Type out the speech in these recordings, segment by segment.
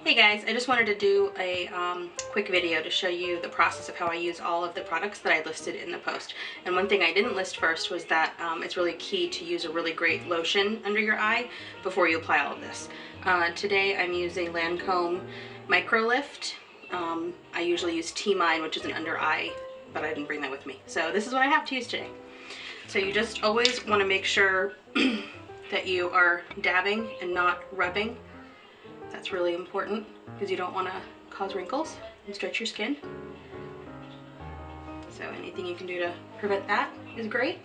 Hey guys, I just wanted to do a quick video to show you the process of how I use all of the products that I listed in the post. And one thing I didn't list first was that it's really key to use a really great lotion under your eye before you apply all of this. Today I'm using Lancome Micro Lift. I usually use T-Mine, which is an under eye, but I didn't bring that with me. So this is what I have to use today. So you just always want to make sure that you are dabbing and not rubbing. That's really important because you don't want to cause wrinkles and stretch your skin. So anything you can do to prevent that is great.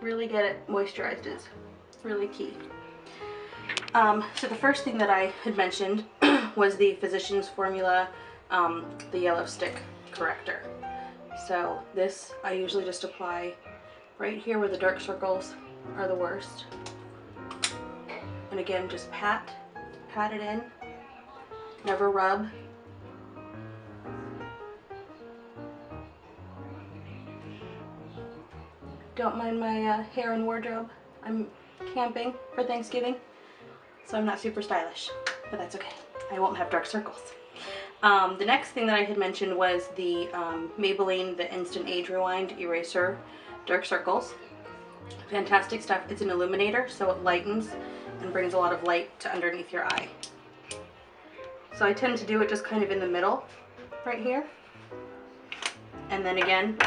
Really get it moisturized is really key. So the first thing that I had mentioned was the Physicians Formula, the yellow stick corrector. So this I usually just apply right here where the dark circles are the worst. And again, just pat it in. Never rub. Don't mind my hair and wardrobe. I'm camping for Thanksgiving, so I'm not super stylish, but that's okay. I won't have dark circles. The next thing that I had mentioned was the Maybelline, the Instant Age Rewind Eraser Dark Circles. Fantastic stuff. It's an illuminator, so it lightens and brings a lot of light to underneath your eye. So I tend to do it just kind of in the middle, right here. And then again,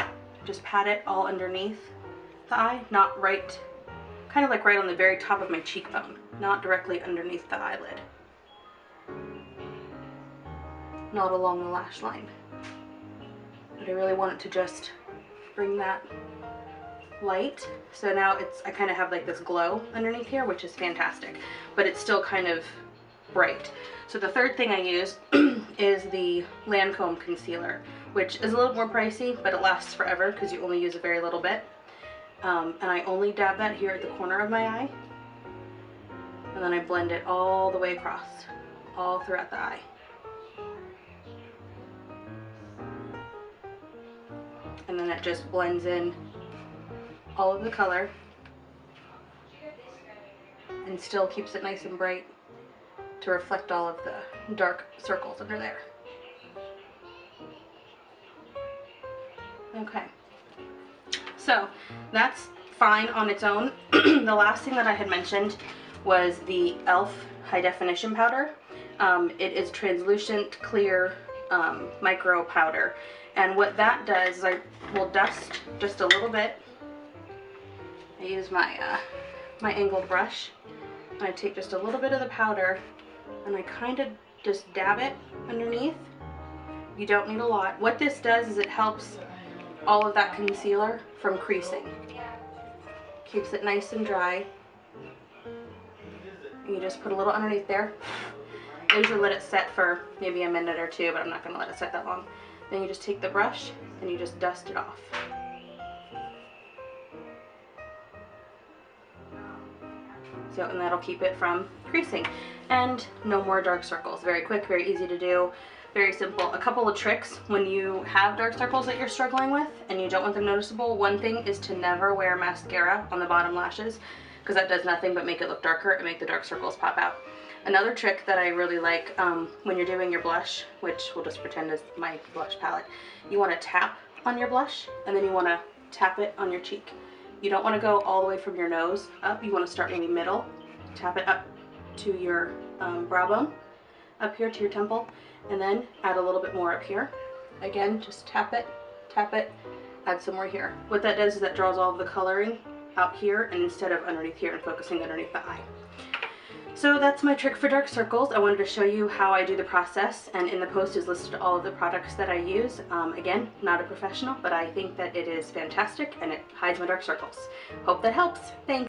just pat it all underneath the eye, not right, kind of like right on the very top of my cheekbone, not directly underneath the eyelid. Not along the lash line. But I really want it to just bring that light. So now I kind of have like this glow underneath here, which is fantastic, but it's still kind of bright. So the third thing I use is the Lancome concealer, which is a little more pricey, but it lasts forever because you only use a very little bit. And I only dab that here at the corner of my eye, and then I blend it all the way across, all throughout the eye. And then it just blends in all of the color and still keeps it nice and bright to reflect all of the dark circles under there. Okay, so that's fine on its own. The last thing that I had mentioned was the e.l.f. High Definition Powder. It is translucent, clear micro powder, and what that does is I will dust just a little bit. I use my my angled brush, and I take just a little bit of the powder and I kind of just dab it underneath. You don't need a lot. What this does is it helps all of that concealer from creasing. Keeps it nice and dry. And you just put a little underneath there. I usually let it set for maybe a minute or two, but I'm not going to let it set that long. Then you just take the brush and you just dust it off. So, and that'll keep it from creasing. And no more dark circles. Very quick, very easy to do, very simple. A couple of tricks when you have dark circles that you're struggling with and you don't want them noticeable. One thing is to never wear mascara on the bottom lashes, because that does nothing but make it look darker and make the dark circles pop out. Another trick that I really like when you're doing your blush, which we'll just pretend is my blush palette, you want to tap on your blush and then you want to tap it on your cheek. You don't want to go all the way from your nose up. You want to start in the middle, tap it up to your brow bone, up here to your temple, and then add a little bit more up here. Again, just tap it, add some more here. What that does is that draws all of the coloring out here and instead of underneath here and focusing underneath the eye. So that's my trick for dark circles. I wanted to show you how I do the process, and in the post is listed all of the products that I use. Again, not a professional, but I think that it is fantastic and it hides my dark circles. Hope that helps. Thanks.